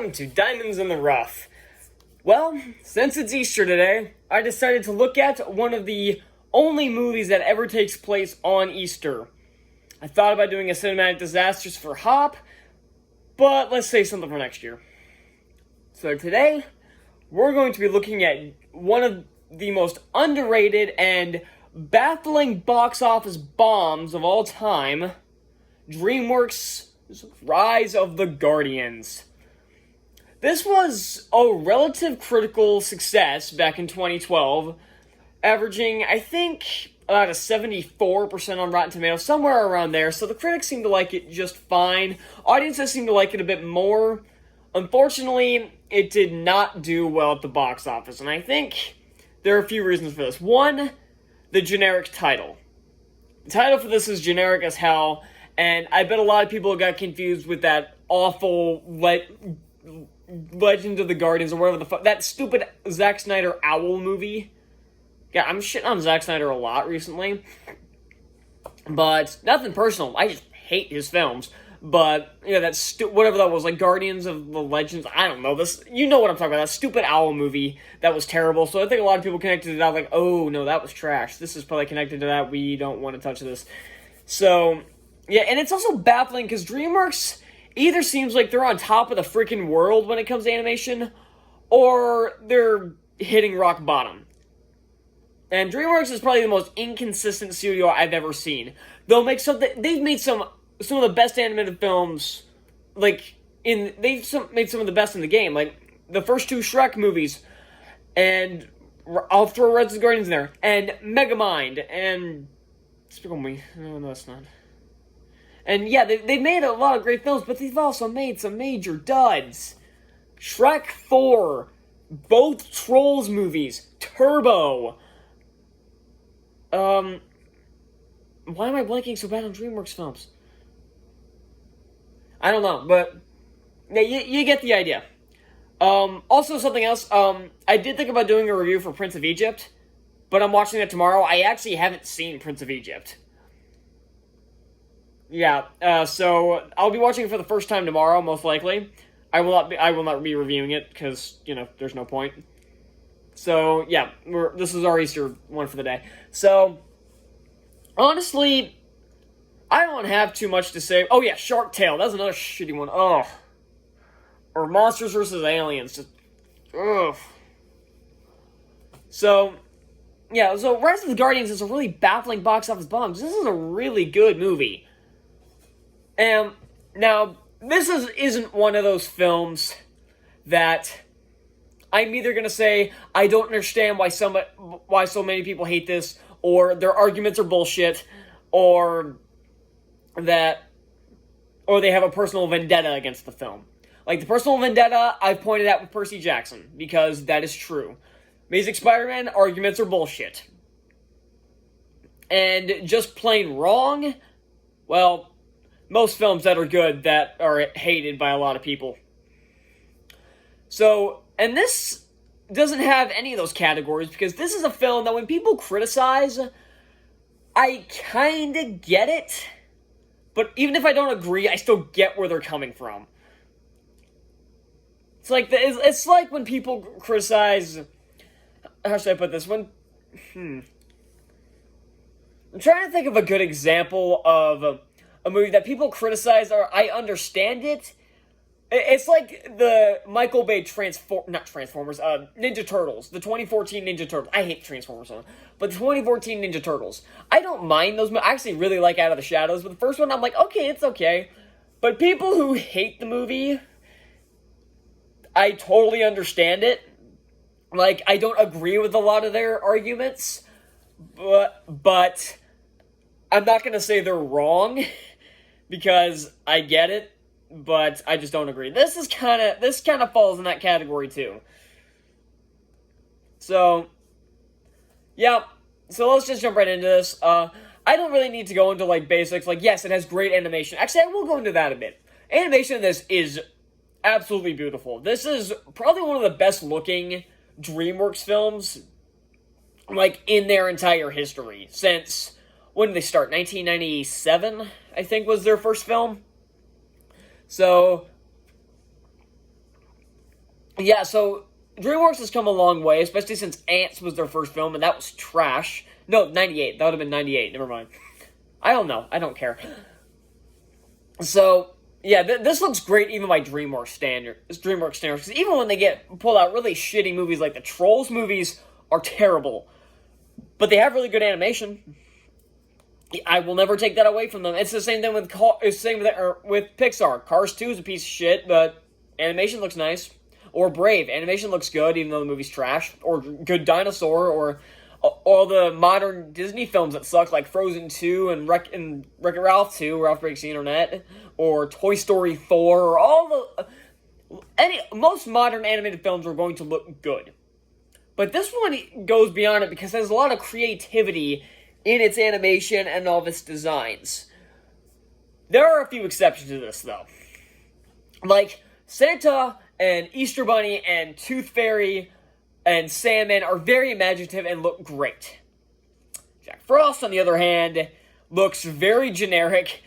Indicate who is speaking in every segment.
Speaker 1: welcome to Diamonds in the Rough. Well, since it's Easter today, I decided to look at one of the only movies that ever takes place on Easter. I thought about doing a cinematic disasters for Hop, but let's save something for next year. So today, we're going to be looking at one of the most underrated and baffling box office bombs of all time, DreamWorks' Rise of the Guardians. This was a relative critical success back in 2012, averaging, I think, about a 74% on Rotten Tomatoes, somewhere around there, so the critics seem to like it just fine. Audiences seem to like it a bit more. Unfortunately, it did not do well at the box office, and I think there are a few reasons for this. One, the generic title. The title for this is generic as hell, and I bet a lot of people got confused with that awful Legend of the Guardians or whatever the fuck, that stupid Zack Snyder Owl movie. Yeah, I'm shitting on Zack Snyder a lot recently, but nothing personal. I just hate his films. But yeah, that whatever that was, like Guardians of the Legends. I don't know this. You know what I'm talking about? That stupid owl movie that was terrible. So I think a lot of people connected to that. Like, oh no, that was trash. This is probably connected to that. We don't want to touch this. So yeah, and it's also baffling because DreamWorks either seems like they're on top of the freaking world when it comes to animation, or they're hitting rock bottom. And DreamWorks is probably the most inconsistent studio I've ever seen. They've made some of the best animated films, made some of the best in the game, like the first two Shrek movies, and I'll throw Rise of the Guardians in there, and Megamind, and Despicable Me. No, that's not. And yeah, they've made a lot of great films, but they've also made some major duds. Shrek 4, both Trolls movies, Turbo. Why am I blanking so bad on DreamWorks films? I don't know, but yeah, you get the idea. Also, something else, I did think about doing a review for Prince of Egypt, but I'm watching that tomorrow. I actually haven't seen Prince of Egypt. Yeah, so I'll be watching it for the first time tomorrow, most likely. I will not be reviewing it, because, there's no point. So, yeah, this is our Easter one for the day. So, honestly, I don't have too much to say. Oh, yeah, Shark Tale. That's another shitty one. Ugh. Or Monsters vs. Aliens. Just, ugh. So, yeah, so Rise of the Guardians is a really baffling box office bomb. This is a really good movie. And, now, this isn't one of those films that I'm either going to say, I don't understand why so many people hate this, or their arguments are bullshit, or they have a personal vendetta against the film. Like, the personal vendetta, I've pointed out with Percy Jackson, because that is true. Amazing Spider-Man, arguments are bullshit. And just plain wrong, well, most films that are good that are hated by a lot of people. So, and this doesn't have any of those categories, because this is a film that when people criticize, I kinda get it. But even if I don't agree, I still get where they're coming from. It's like when people criticize. How should I put this? I'm trying to think of a good example of a movie that people criticize, or I understand it. It's like the Michael Bay Ninja Turtles, the 2014 Ninja Turtles. I hate Transformers, but the 2014 Ninja Turtles. I don't mind those. I actually really like Out of the Shadows, but the first one, I'm like, okay, it's okay. But people who hate the movie, I totally understand it. Like, I don't agree with a lot of their arguments, but I'm not going to say they're wrong, because I get it. But I just don't agree. This kind of falls in that category too. So, yeah. So let's just jump right into this. I don't really need to go into basics. Yes, it has great animation. Actually, I will go into that a bit. Animation in this is absolutely beautiful. This is probably one of the best looking DreamWorks films, in their entire history. Since, when did they start? 1997, I think, was their first film. So, yeah, so DreamWorks has come a long way, especially since Ants was their first film, and that was trash. No, 98. That would have been 98. Never mind. I don't know. I don't care. So, yeah, this looks great even by DreamWorks standards. Because even when they get pulled out really shitty movies like the Trolls movies are terrible, but they have really good animation. I will never take that away from them. It's the same thing with with Pixar. Cars 2 is a piece of shit, but animation looks nice. Or Brave, animation looks good even though the movie's trash. Or Good Dinosaur, or all the modern Disney films that suck, like Frozen 2 and Wreck-It Ralph 2, Ralph Breaks the Internet, or Toy Story 4, or all the most modern animated films are going to look good. But this one goes beyond it because there's a lot of creativity in its animation and all of its designs. There are a few exceptions to this, though. Like, Santa and Easter Bunny and Tooth Fairy and Sandman are very imaginative and look great. Jack Frost, on the other hand, looks very generic.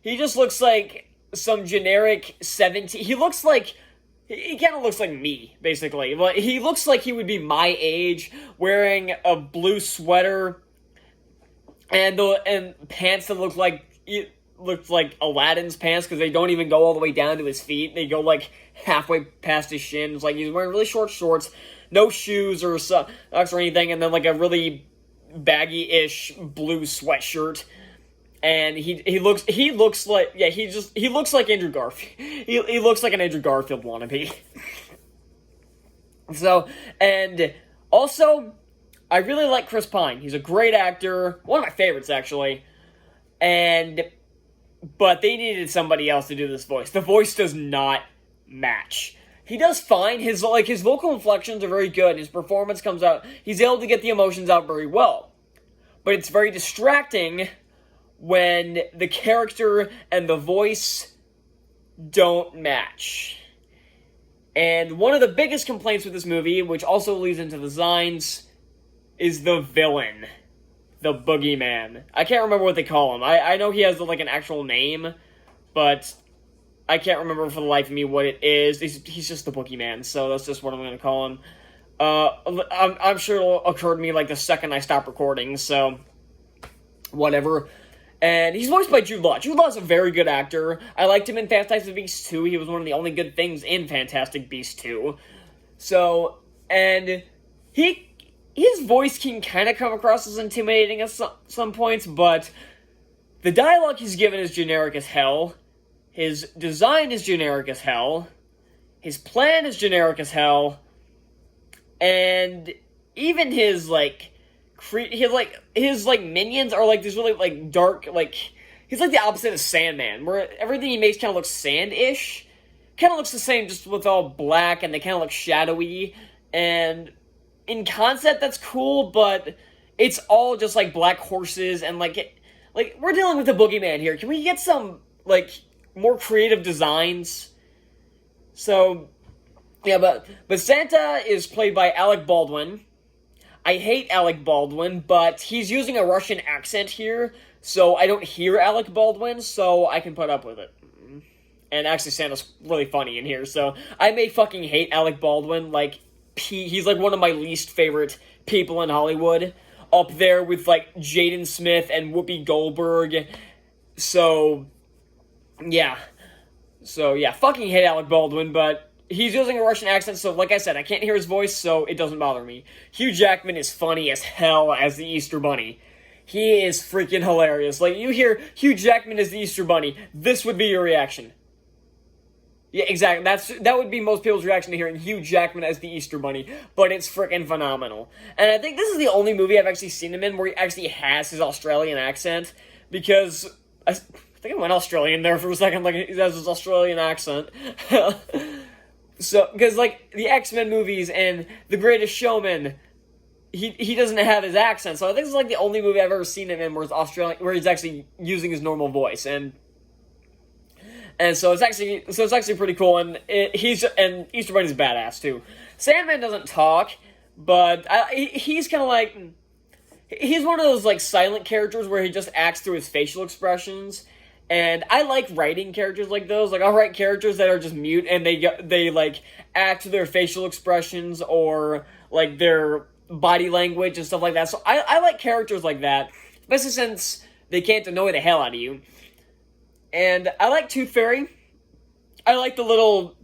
Speaker 1: He just looks like some generic 17... He kind of looks like me, basically. He looks like he would be my age, wearing a blue sweater and pants that look like Aladdin's pants, because they don't even go all the way down to his feet. They go like halfway past his shins. Like, he's wearing really short shorts, no shoes or socks or anything, and then like a really baggy-ish blue sweatshirt. And he looks like Andrew Garfield. He looks like an Andrew Garfield wannabe. So, and also, I really like Chris Pine. He's a great actor, one of my favorites actually. But they needed somebody else to do this voice. The voice does not match. He does fine. His vocal inflections are very good. His performance comes out. He's able to get the emotions out very well. But it's very distracting when the character and the voice don't match. And one of the biggest complaints with this movie, which also leads into the designs, is the villain. The Boogeyman. I can't remember what they call him. I know he has like an actual name, but I can't remember for the life of me what it is. He's just the Boogeyman, so that's just what I'm going to call him. I'm sure it'll occur to me like the second I stop recording, so whatever. And he's voiced by Jude Law. Jude Law's a very good actor. I liked him in Fantastic Beasts 2. He was one of the only good things in Fantastic Beasts 2. So, and his voice can kind of come across as intimidating at some points, but the dialogue he's given is generic as hell. His design is generic as hell. His plan is generic as hell. And even his minions are like these really dark, he's like the opposite of Sandman, where everything he makes kind of looks sand-ish. Kind of looks the same, just with all black, and they kind of look shadowy. And in concept, that's cool, but it's all just like black horses and we're dealing with the Boogeyman here. Can we get some more creative designs? So yeah, but Santa is played by Alec Baldwin. I hate Alec Baldwin, but he's using a Russian accent here, so I don't hear Alec Baldwin, so I can put up with it. And actually, Santa's really funny in here, so I may fucking hate Alec Baldwin. He's one of my least favorite people in Hollywood, up there with Jaden Smith and Whoopi Goldberg. So yeah, fucking hate Alec Baldwin, but he's using a Russian accent, so like I said, I can't hear his voice, so it doesn't bother me. Hugh Jackman is funny as hell as the Easter Bunny. He is freaking hilarious. You hear Hugh Jackman as the Easter Bunny, this would be your reaction. Yeah, exactly. That would be most people's reaction to hearing Hugh Jackman as the Easter Bunny, but it's freaking phenomenal. And I think this is the only movie I've actually seen him in where he actually has his Australian accent, because I think I went Australian there for a second, he has his Australian accent. So, because the X-Men movies and The Greatest Showman, he doesn't have his accent. So I think this is the only movie I've ever seen him in where it's Australian, where he's actually using his normal voice, and so it's actually pretty cool. And Easter Bunny's badass too. Sandman doesn't talk, but he's kind of he's one of those silent characters where he just acts through his facial expressions. And I like writing characters like those. Like, I'll write characters that are just mute and they like act their facial expressions or like their body language and stuff like that. So I like characters like that, especially since they can't annoy the hell out of you. And I like Tooth Fairy. I like the little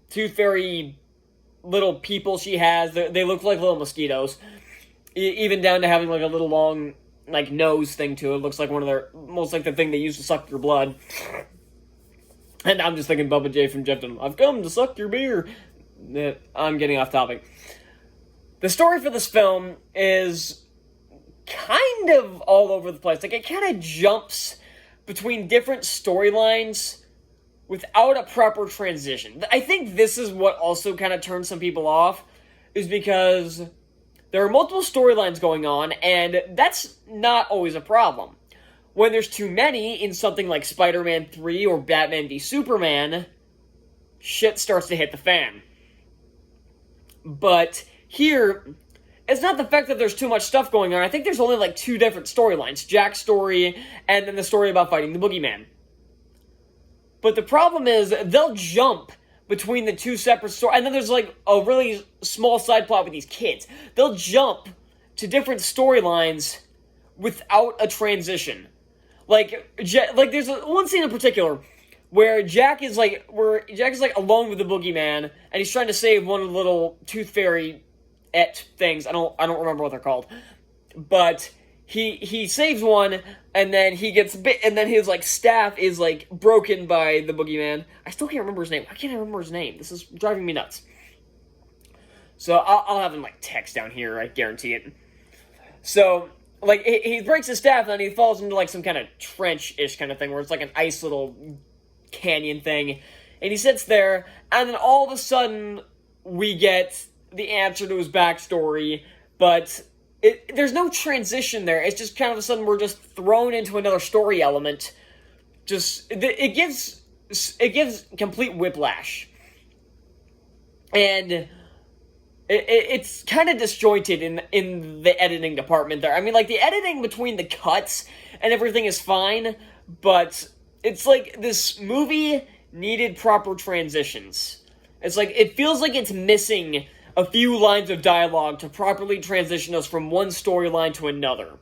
Speaker 1: Tooth Fairy little people she has. They look like little mosquitoes. Even down to having like a little long like nose thing to it. Looks like one of their, most like the thing they use to suck your blood. And I'm just thinking Bubba J from Jefton. I've come to suck your beer. I'm getting off topic. The story for this film is kind of all over the place. Like, it kind of jumps between different storylines without a proper transition. I think this is what also kind of turns some people off, is because there are multiple storylines going on, and that's not always a problem. When there's too many in something like Spider-Man 3 or Batman v Superman, shit starts to hit the fan. But here, it's not the fact that there's too much stuff going on. I think there's only like 2 different storylines. Jack's story, and then the story about fighting the boogeyman. But the problem is, they'll jump between the 2 separate stories, and then there's like a really small side plot with these kids. They'll jump to different storylines without a transition. Like there's one scene in particular where Jack is like alone with the boogeyman, and he's trying to save one of the little Tooth Fairy things. I don't remember what they're called, but he saves one, and then he gets bit, and then his like staff is like broken by the boogeyman. I still can't remember his name. Why can't I remember his name? This is driving me nuts. So I'll have him like text down here. I guarantee it. So like he breaks his staff, and then he falls into like some kind of trench-ish kind of thing where it's like an ice little canyon thing, and he sits there, and then all of a sudden we get the answer to his backstory, but there's no transition there. It's just kind of a sudden we're just thrown into another story element. It gives complete whiplash, and it's kind of disjointed in the editing department there. I mean, like, the editing between the cuts and everything is fine, but it's like this movie needed proper transitions. It's like, it feels like it's missing a few lines of dialogue to properly transition us from one storyline to another.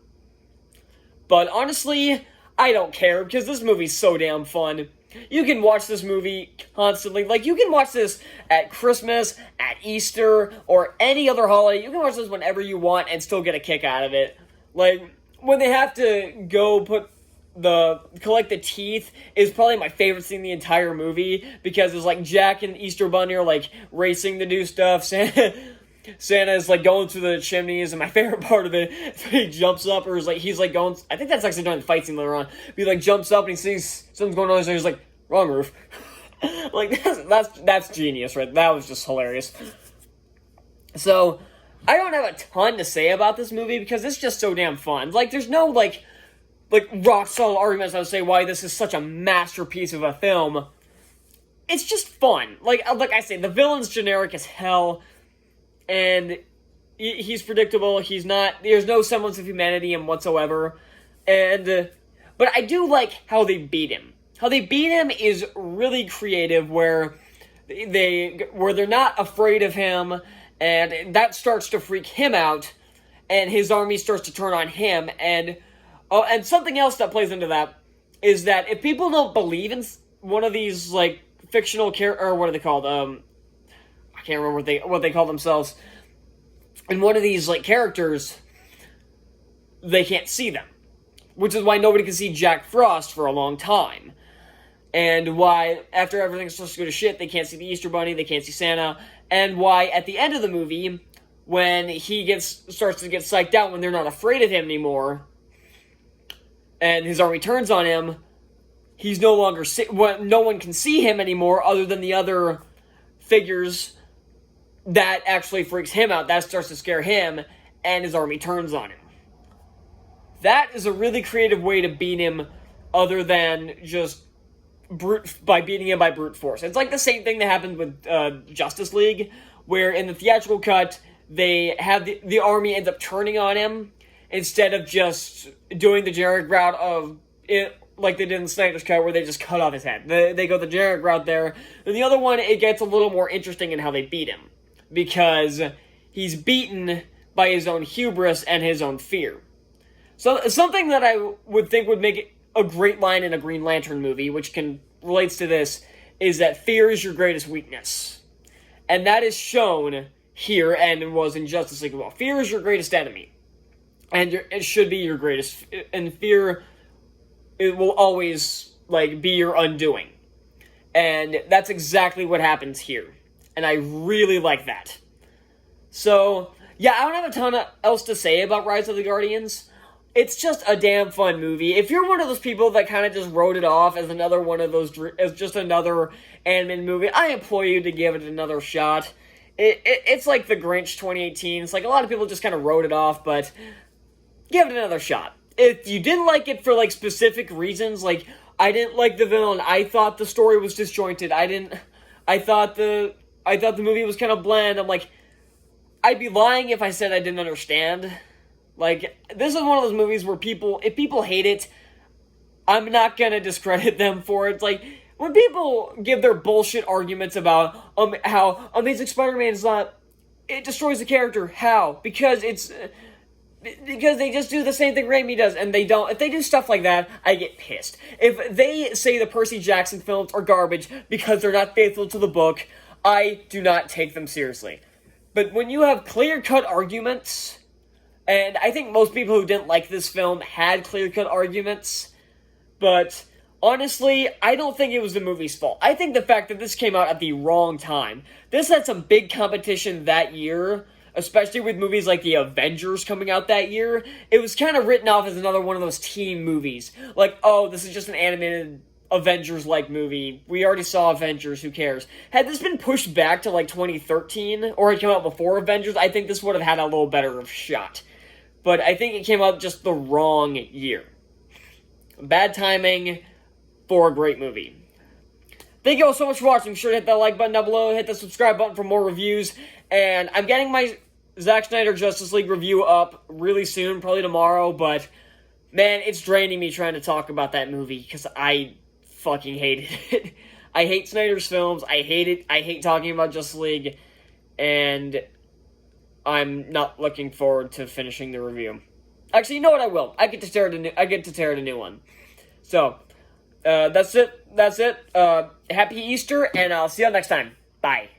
Speaker 1: But honestly, I don't care, because this movie's so damn fun. You can watch this movie constantly. Like, you can watch this at Christmas, at Easter, or any other holiday. You can watch this whenever you want and still get a kick out of it. Like, when they have to go collect the teeth is probably my favorite scene in the entire movie, because it's like Jack and Easter Bunny are like racing to do stuff. Santa is like going through the chimneys, and my favorite part of it is when he jumps up, or is like he's like going. I think that's actually during the fight scene later on. He like jumps up and he sees something's going on, so he's like, wrong roof. Like that's genius, right? That was just hilarious. So I don't have a ton to say about this movie because it's just so damn fun. Like, there's no like rock solid arguments I would say why this is such a masterpiece of a film. It's just fun. Like I say, the villain's generic as hell, and he's predictable. There's no semblance of humanity in him whatsoever. But I do like how they beat him. How they beat him is really creative, where they're not afraid of him, and that starts to freak him out, and his army starts to turn on him, and something else that plays into that is that if people don't believe in one of these, like, fictional or what are they called? I can't remember what they call themselves. In one of these, like, characters, they can't see them. Which is why nobody can see Jack Frost for a long time. And why, after everything starts to go to shit, they can't see the Easter Bunny, they can't see Santa. And why, at the end of the movie, when he starts to get psyched out, when they're not afraid of him anymore, and his army turns on him, he's no longer no one can see him anymore other than the other figures. That actually freaks him out. That starts to scare him, and his army turns on him. That is a really creative way to beat him, other than just by beating him by brute force. It's like the same thing that happened with Justice League, where in the theatrical cut, they have the army ends up turning on him, instead of just doing the generic route of like they did in Snyder's Cut, where they just cut off his head. They go the generic route there. And the other one, it gets a little more interesting in how they beat him, because he's beaten by his own hubris and his own fear. So something that I would think would make a great line in a Green Lantern movie, which relates to this, is that fear is your greatest weakness. And that is shown here, and was in Justice League as well. Fear is your greatest enemy. And it should be your greatest, and fear, it will always, like, be your undoing. And that's exactly what happens here. And I really like that. So, yeah, I don't have a ton else to say about Rise of the Guardians. It's just a damn fun movie. If you're one of those people that kind of just wrote it off as another one of those, as just another animated movie, I implore you to give it another shot. It's like The Grinch 2018. It's like a lot of people just kind of wrote it off, but give it another shot. If you didn't like it for, like, specific reasons, like, I didn't like the villain, I thought the story was disjointed, I thought the movie was kind of bland, I'm like, I'd be lying if I said I didn't understand. Like, this is one of those movies where if people hate it, I'm not gonna discredit them for it. It's like, when people give their bullshit arguments about how Amazing Spider-Man is not, it destroys the character. How? Because they just do the same thing Raimi does, and they don't. If they do stuff like that, I get pissed. If they say the Percy Jackson films are garbage because they're not faithful to the book, I do not take them seriously. But when you have clear-cut arguments, and I think most people who didn't like this film had clear-cut arguments, but honestly, I don't think it was the movie's fault. I think the fact that this came out at the wrong time. This had some big competition that year, especially with movies like The Avengers coming out that year. It was kind of written off as another one of those teen movies. Like, oh, this is just an animated Avengers-like movie. We already saw Avengers, who cares? Had this been pushed back to, like, 2013, or had come out before Avengers, I think this would have had a little better of a shot. But I think it came out just the wrong year. Bad timing for a great movie. Thank you all so much for watching. Be sure to hit that like button down below, hit the subscribe button for more reviews, and I'm getting my Zack Snyder Justice League review up really soon, probably tomorrow, but man, it's draining me trying to talk about that movie, because I fucking hated it. I hate Snyder's films, I hate it, I hate talking about Justice League, and I'm not looking forward to finishing the review. Actually, you know what, I will. I get to tear it a new one. So, that's it. Happy Easter, and I'll see you all next time. Bye.